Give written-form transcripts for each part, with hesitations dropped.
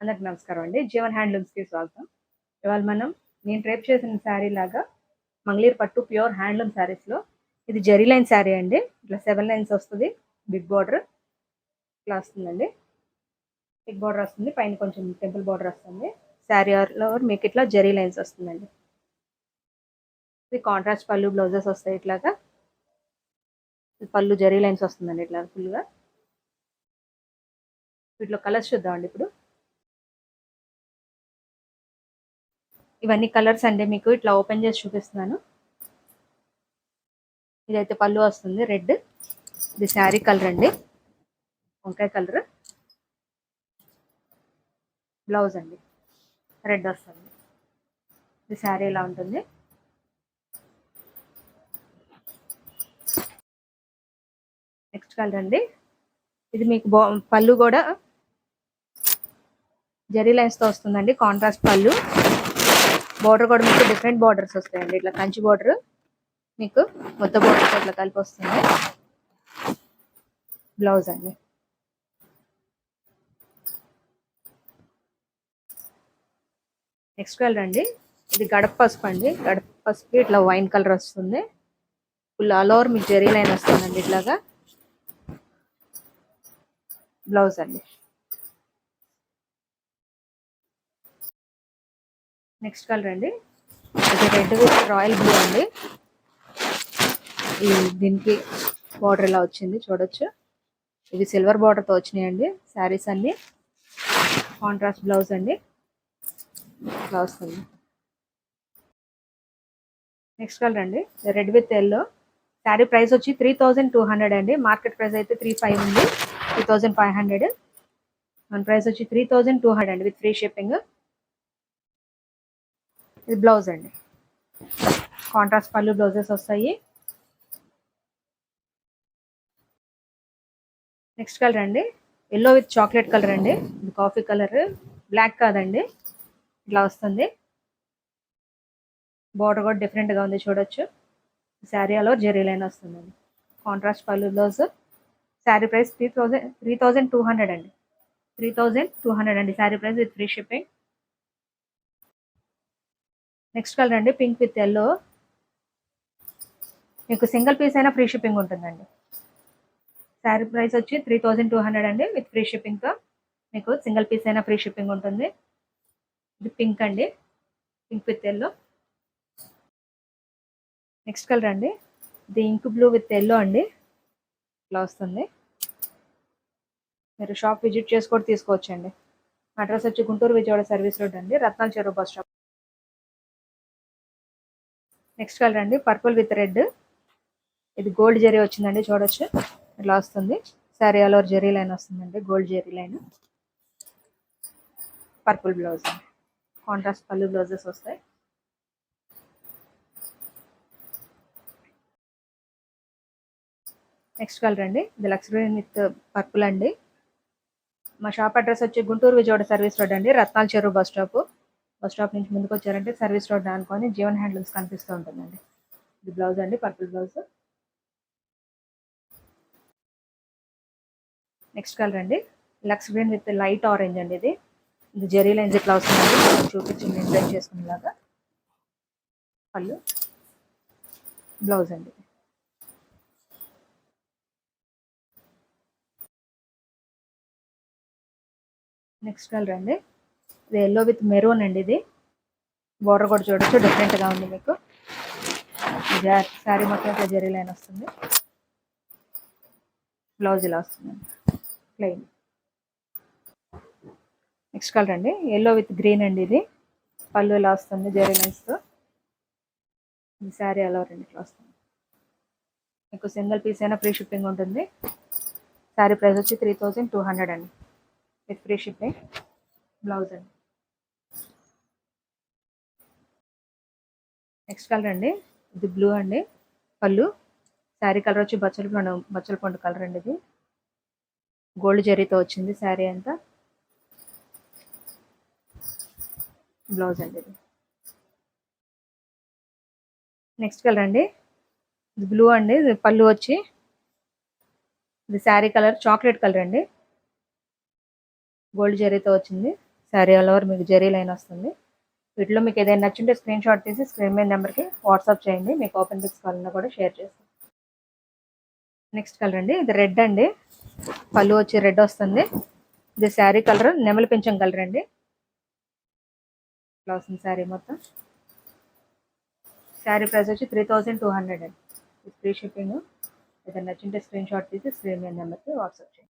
అందరికి నమస్కారం అండి. జీవన్ హ్యాండ్లూమ్స్‌కి స్వాగతం. ఇవాళ నేను డ్రేప్ చేసిన శారీ లాగా మంగళీర్ పట్టు ప్యూర్ హ్యాండ్లూమ్ శారీస్‌లో ఇది జరీ లైన్ శారీ అండి. ఇట్లా 7 లైన్స్ వస్తది. బిగ్ బార్డర్ ఇట్లా వస్తుందండి. బిగ్ బార్డర్ వస్తుంది. పైన కొంచెం టెంపుల్ బార్డర్ వస్తుంది. శారీలో మీకు ఇట్లా జరీ లైన్స్ వస్తుందండి. ఇది కాంట్రాస్ట్ పళ్ళు బ్లౌజెస్ వస్తాయి ఇట్లాగా. పళ్ళు జరీ లైన్స్ వస్తుందండి ఇట్లా ఫుల్‌గా. వీటిలో కలర్స్ చూద్దామండి ఇప్పుడు. ఇవన్నీ కలర్స్ అండి. మీకు ఇట్లా ఓపెన్ చేసి చూపిస్తున్నాను. ఇదైతే పళ్ళు వస్తుంది రెడ్. ఇది శారీ కలర్ అండి, వంకాయ కలర్. బ్లౌజ్ అండి రెడ్ వస్తుంది. ఇది శారీ ఇలా ఉంటుంది. నెక్స్ట్ కలర్ అండి. ఇది మీకు పళ్ళు కూడా జరీ లైన్స్తో వస్తుందండి. కాంట్రాస్ట్ పళ్ళు. బార్డర్ కూడా మీకు డిఫరెంట్ బార్డర్స్ వస్తాయండి. ఇట్లా కంచి బార్డర్ మీకు మొత్త బార్డర్స్ ఇట్లా కలిపి వస్తుంది. బ్లౌజ్ అండి. నెక్స్ట్ కలర్ అండి. ఇది గడప పసుపు అండి. గడప పసుపు ఇట్లా వైన్ కలర్ వస్తుంది. ఫుల్ ఆల్ ఓవర్ మీకు జరీ లైన్ వస్తుందండి ఇట్లాగా. బ్లౌజ్ అండి. నెక్స్ట్ కలర్ అండి. ఇది రెడ్ విత్ రాయల్ బ్లూ అండి. దీనికి బార్డర్ ఇలా వచ్చింది చూడొచ్చు. ఇవి సిల్వర్ బార్డర్తో వచ్చినాయండి శారీస్ అన్ని. కాంట్రాస్ట్ బ్లౌజ్ అండి. ఇలా వస్తుంది. నెక్స్ట్ కలర్ అండి. Red with yellow. Sari price వచ్చి 3200 అండి. మార్కెట్ ప్రైస్ అయితే 3500 ఉంది. 3500. మన ప్రైస్ వచ్చి 3200 అండి విత్ ఫ్రీ షిప్పింగ్. ఇది బ్లౌజ్ అండి. కాంట్రాస్ట్ పళ్ళు బ్లౌజెస్ వస్తాయి. నెక్స్ట్ కలర్ అండి. ఎల్లో విత్ చాక్లెట్ కలర్ అండి. ఇది కాఫీ కలర్, బ్లాక్ కాదండి. ఇట్లా వస్తుంది. బార్డర్ కూడా డిఫరెంట్గా ఉంది చూడొచ్చు. శారీ అలో జెరీ లైన్ వస్తుందండి. Contrast pallu blouse. Sari price 3200 అండి. 3200 అండి sari price with free shipping. Next colour అండి. Pink with yellow. మీకు సింగిల్ పీస్ అయినా ఫ్రీ షిప్పింగ్ ఉంటుందండి. శారీ ప్రైస్ వచ్చి 3200 అండి విత్ ఫ్రీ షిప్పింగ్తో. మీకు సింగిల్ పీస్ అయినా ఫ్రీ షిప్పింగ్ ఉంటుంది. ఇది పింక్ అండి. Pink with yellow. Next colour అండి. ఇది ఇంక్ బ్లూ విత్ ఎల్లో అండి. ఇట్లా వస్తుంది. మీరు షాప్ విజిట్ చేసి కూడా తీసుకోవచ్చండి. అడ్రస్ వచ్చి గుంటూరు విజయవాడ సర్వీస్ రోడ్ అండి, Ratnala Cheruvu bus stop. Next colour అండి. Purple with red. ఇది గోల్డ్ జరీ వచ్చిందండి చూడొచ్చు. ఇట్లా వస్తుంది. Sari all over zari line వస్తుందండి, gold zari line. Purple blouse. Contrast pallu blouses వస్తాయి. నెక్స్ట్ కలర్ అండి. ఇది లక్స్ గ్రీన్ విత్ పర్పుల్ అండి. మా షాప్ అడ్రస్ వచ్చి గుంటూరు విజయవాడ సర్వీస్ రోడ్ అండి, Ratnala Cheruvu bus stop. Bus stop నుంచి ముందుకు వచ్చారంటే సర్వీస్ రోడ్ అనుకొని జీవన్ హ్యాండ్లూమ్స్ కనిపిస్తూ ఉంటుందండి. ఇది బ్లౌజ్ అండి, పర్పుల్ బ్లౌజ్. నెక్స్ట్ కలర్ అండి. లక్స్ గ్రీన్ విత్ లైట్ ఆరెంజ్ అండి. ఇది జెరీ లైన్స్ ఇట్లా వస్తుందండి. చూపించింది డిజైన్ చేసుకునేలాగా. పళ్ళు బ్లౌజ్ అండి. నెక్స్ట్ కలర్ అండి. ఇది ఎల్లో విత్ మెరూన్ అండి. ఇది బార్డర్ కూడా చూడొచ్చు, డిఫరెంట్గా ఉంది మీకు. శారీ మొత్తం ఇట్లా జరీ లైన్ వస్తుంది. బ్లౌజ్ ఇలా వస్తుందండి ప్లెయిన్. నెక్స్ట్ కలర్ అండి. ఎల్లో విత్ గ్రీన్ అండి. ఇది పళ్ళు ఇలా వస్తుంది జరీ లైన్స్తో. ఈ శారీ అలా రెండు ఇట్లా వస్తుంది. మీకు సింగిల్ పీస్ అయినా ఫ్రీ షిప్పింగ్ ఉంటుంది. శారీ ప్రైస్ వచ్చి 3200 అండి విత్ ఫ్రీ షిప్పింగ్. బ్లౌజ్ అండి. నెక్స్ట్ కలర్ అండి. ఇది బ్లూ అండి. పళ్ళు. శారీ కలర్ వచ్చి బచ్చల పండు కలర్ అండి. ఇది గోల్డ్ జరీతో వచ్చింది శారీ అంతా. బ్లౌజ్ అండి. ఇది నెక్స్ట్ కలర్ అండి. ఇది బ్లూ అండి. ఇది పళ్ళు వచ్చి ఇది శారీ కలర్ చాక్లెట్ కలర్ అండి. గోల్డ్ జరీతో వచ్చింది శారీ ఆల్ ఓవర్ మీకు జెరీ లైన్ వస్తుంది. వీటిలో మీకు ఏదైనా నచ్చింటే స్క్రీన్ షాట్ తీసి స్క్రీన్ మీద నెంబర్కి వాట్సాప్ చేయండి. మీకు ఓపెన్ పిక్స్ కావాలన్నా కూడా షేర్ చేస్తాం. నెక్స్ట్ కలర్ అండి, ఇది రెడ్ అండి. పళ్ళు వచ్చి రెడ్ వస్తుంది. ఇది శారీ కలర్ నెమలి పింఛం కలర్ అండి. ఇట్లా వస్తుంది శారీ మొత్తం. శారీ ప్రైస్ వచ్చి 3200 అండి. Free shipping. ఏదైనా నచ్చింటే స్క్రీన్ షాట్ తీసి స్క్రీన్ మీద నెంబర్కి వాట్సాప్ చేయండి.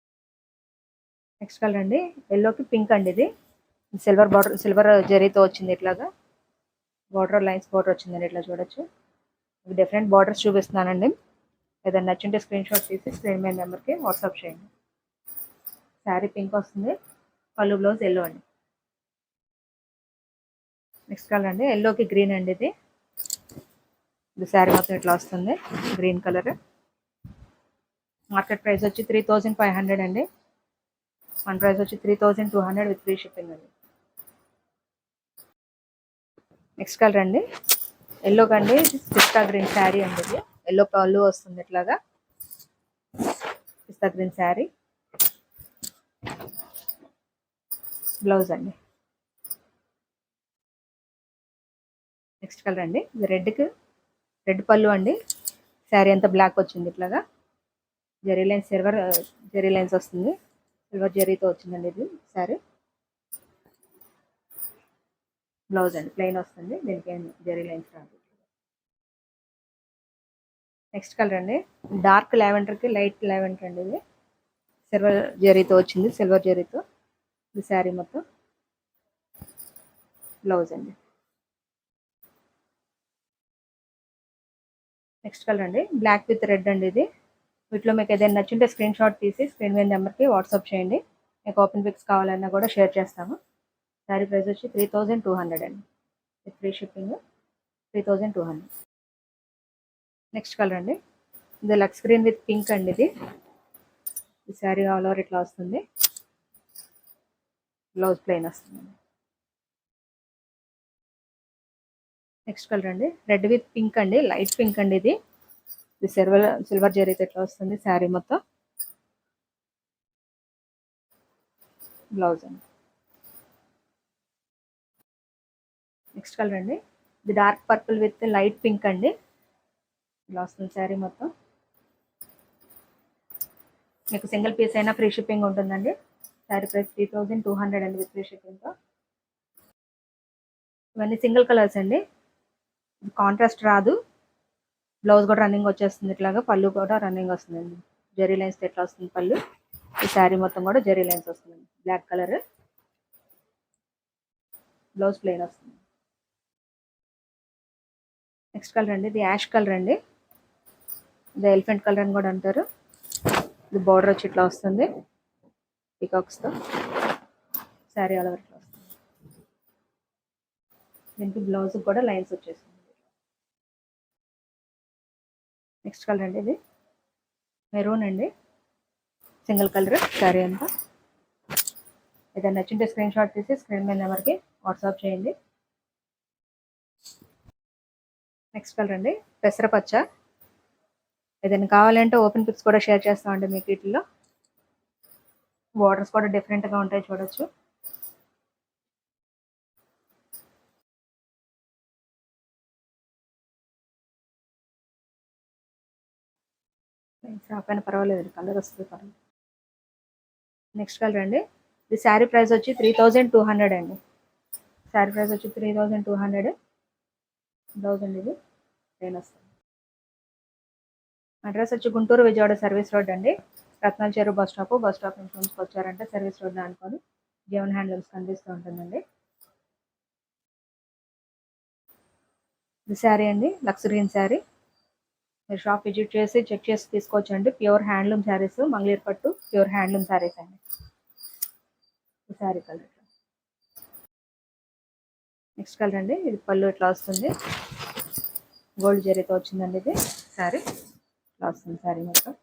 నెక్స్ట్ కలర్ అండి, ఎల్లోకి పింక్ అండి. ఇది సిల్వర్ బార్డర్, సిల్వర్ జరీతో వచ్చింది. ఇట్లాగా బార్డర్ లైన్స్ బార్డర్ వచ్చిందండి. ఇట్లా చూడొచ్చు. డిఫరెంట్ బార్డర్స్ చూపిస్తున్నానండి. ఏదైనా నచ్చింటే స్క్రీన్ షాట్ తీసి స్క్రీన్ మీద నెంబర్కి వాట్సాప్ చేయండి. శారీ పింక్ వస్తుంది. పళ్ళు బ్లౌజ్ ఎల్లో అండి. నెక్స్ట్ కలర్ అండి, ఎల్లోకి గ్రీన్ అండి. ఇది శారీ మొత్తం ఇట్లా వస్తుంది, గ్రీన్ కలర్. మార్కెట్ ప్రైస్ వచ్చి 3500 అండి. మన ప్రైస్ వచ్చి 3200 విత్ ఫ్రీ షిప్పింగ్ అండి. నెక్స్ట్ కలర్ అండి, ఎల్లో కండి. పిస్తా గ్రీన్ శారీ అండి. ఇది ఎల్లో పళ్ళు వస్తుంది. ఇట్లాగా పిస్తా గ్రీన్ శారీ. బ్లౌజ్ అండి. నెక్స్ట్ కలర్ అండి, ఇది రెడ్ పళ్ళు అండి. శారీ అంతా బ్లాక్ వచ్చింది. ఇట్లాగా zari lines, silver zari lines వస్తుంది. సిల్వర్ జెరీతో వచ్చిందండి ఇది శారీ. బ్లౌజ్ అండి ప్లెయిన్ వస్తుంది. దీనికి ఏం జెరీ లైన్స్ రాదు. నెక్స్ట్ కలర్ అండి, డార్క్ లావెండర్కి లైట్ లావెండర్ అండి. ఇది సిల్వర్ జెరీతో వచ్చింది, సిల్వర్ జెరీతో. ఇది శారీ మొత్తం. బ్లౌజ్ అండి. నెక్స్ట్ కలర్ అండి, బ్లాక్ విత్ రెడ్ అండి. ఇది వీటిలో మీకు ఏదైనా నచ్చింటే స్క్రీన్ షాట్ తీసి స్క్రీన్ మీద నెంబర్కి వాట్సాప్ చేయండి. మీకు ఓపెన్ పిక్స్ కావాలన్నా కూడా షేర్ చేస్తాము. శారీ ప్రైస్ వచ్చి 3200 అండి. With free shipping 3200. Next colour అండి, ఇది లక్స్ గ్రీన్ విత్ పింక్ అండి. ఈ శారీ ఆల్ ఓవర్ ఇట్లా వస్తుంది. బ్లౌజ్ ప్లెయిన్ వస్తుంది. నెక్స్ట్ కలర్ అండి, రెడ్ విత్ పింక్ అండి, లైట్ పింక్ అండి. ఇది సిల్వర్ జరీతో ఇట్లా వస్తుంది శారీ మొత్తం. బ్లౌజ్ అండి. నెక్స్ట్ కలర్ అండి, ఇది dark purple with light pink అండి. ఇలా వస్తుంది శారీ మొత్తం. మీకు సింగిల్ పీస్ అయినా ఫ్రీ షిప్పింగ్ ఉంటుందండి. శారీ ప్రైస్ 3200 అండి విత్ ఫ్రీ షిప్పింగ్తో. ఇవన్నీ సింగిల్ కలర్స్ అండి. కాంట్రాస్ట్ రాదు. బ్లౌజ్ కూడా రన్నింగ్ వచ్చేస్తుంది. ఇట్లాగా పళ్ళు కూడా రన్నింగ్ వస్తుందండి. జెరీ లైన్స్ ఎట్లా వస్తుంది పళ్ళు. ఈ శారీ మొత్తం కూడా జెరీ లైన్స్ వస్తుందండి. Black colour. బ్లౌజ్ ప్లెయిన్ వస్తుంది. నెక్స్ట్ కలర్ అండి, ఇది యాష్ కలర్ అండి. ఇది ఎలిఫెంట్ కలర్ అని కూడా అంటారు. ఇది బార్డర్ వచ్చి ఇట్లా వస్తుంది పీకాక్స్తో. శారీ ఆల్ ఓవర్ ఇట్లా వస్తుంది. దీనికి బ్లౌజ్ కూడా లైన్స్ వచ్చేస్తుంది. నెక్స్ట్ కలర్ అండి, ఇది మెరూన్ అండి. సింగిల్ కలర్ శారీ అంతా. ఏదైనా నచ్చింటే స్క్రీన్ షాట్ తీసి స్క్రీన్ మీద నెంబర్కి వాట్సాప్ చేయండి. నెక్స్ట్ కలర్ అండి, పెసరపచ్చ. ఏదైనా కావాలంటే ఓపెన్ పిక్స్ కూడా షేర్ చేస్తామండి మీకు. వీటిలో బార్డర్స్ కూడా డిఫరెంట్గా ఉంటాయి, చూడొచ్చు. రాకపోయినా పర్వాలేదు, కలర్ వస్తుంది పర్వాలేదు. నెక్స్ట్ కలర్ అండి, ఇది శారీ ప్రైస్ వచ్చి 3200 అండి. శారీ ప్రైస్ వచ్చి 3200. బ్లౌజ్ అండి. ఇది ప్లెయిన్ వస్తుంది. అడ్రస్ వచ్చి గుంటూరు విజయవాడ సర్వీస్ రోడ్ అండి. రత్నాల చెరువు బస్ స్టాప్ నుంచి వచ్చారంటే సర్వీస్ రోడ్ అనుకొని జీవన్ హ్యాండ్లూమ్స్ కనిపిస్తూ ఉంటుందండి. ఇది శారీ అండి, లక్స్ గ్రీన్ శారీ. మీరు షాప్ విజిట్ చేసి చెక్ చేసి తీసుకోవచ్చు అండి. ప్యూర్ హ్యాండ్లూమ్ శారీస్, మంగళీర్ పట్టు ప్యూర్ హ్యాండ్లూమ్ శారీస్ అండి. ఈ శారీ కలర్. నెక్స్ట్ కలర్ అండి, ఇది పళ్ళు ఇట్లా వస్తుంది. గోల్డ్ జరీతో వచ్చిందండి ఇది శారీ. ఇట్లా వస్తుంది శారీ మొత్తం.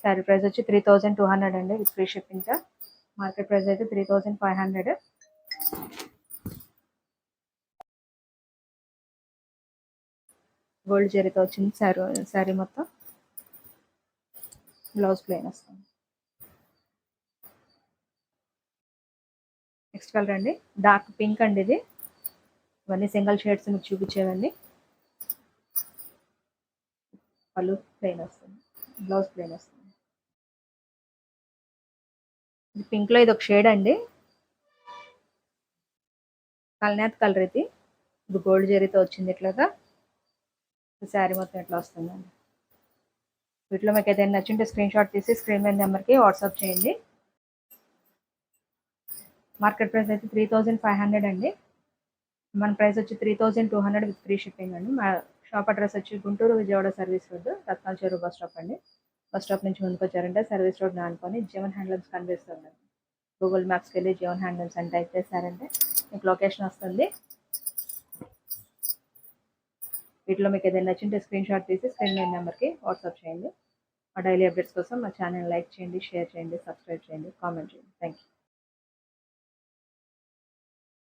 శారీ ప్రైస్ వచ్చి 3200 అండి with free shipping. Market price అయితే 3500. గోల్డ్ జరీతో వచ్చింది శారీ మొత్తం. బ్లౌజ్ ప్లెయిన్ వస్తుంది. నెక్స్ట్ కలర్ అండి డార్క్ పింక్ అండి ఇది. ఇవన్నీ సింగిల్ షేడ్స్ మీకు చూపించేవన్నీ. పళ్ళు ప్లెయిన్ వస్తుంది, బ్లౌజ్ ప్లెయిన్ వస్తుంది. ఇది పింక్లో ఇది ఒక షేడ్ అండి, కల్నేత్ కలర్ ఇది. ఇది గోల్డ్ జరీతో వచ్చింది ఇట్లాగా. శారీ మొత్తం ఎట్లా వస్తుందండి. వీటిలో మీకు ఏదైనా నచ్చింటే స్క్రీన్ షాట్ తీసి స్క్రీన్ మీద నెంబర్కి వాట్సాప్ చేయండి. మార్కెట్ ప్రైస్ అయితే 3500 అండి. మన ప్రైస్ వచ్చి 3200 విత్ ఫ్రీ షిప్పింగ్ అండి. మా షాప్ అడ్రస్ వచ్చి గుంటూరు విజయవాడ సర్వీస్ రోడ్, రత్నాల చెరువు బస్ స్టాప్ అండి. బస్ స్టాప్ నుంచి ముందుకు వచ్చారంటే సర్వీస్ రోడ్ ఆనుకొని జీవన్ హ్యాండ్లూమ్స్ కనిపిస్తుంది. గూగుల్ మ్యాప్స్కి వెళ్ళి జీవన్ హ్యాండ్లూమ్స్ అని టైప్ చేశారంటే మీకు లొకేషన్ వస్తుంది. వీటిలో మీకు ఏదైనా నచ్చింటే స్క్రీన్ షాట్ తీసి స్క్రీన్ మీద నెంబర్కి వాట్సాప్ చేయండి. మా డైలీ అప్డేట్స్ కోసం మా ఛానల్ లైక్ చేయండి, షేర్ చేయండి, సబ్స్క్రైబ్ చేయండి, కామెంట్ చేయండి. Thank you.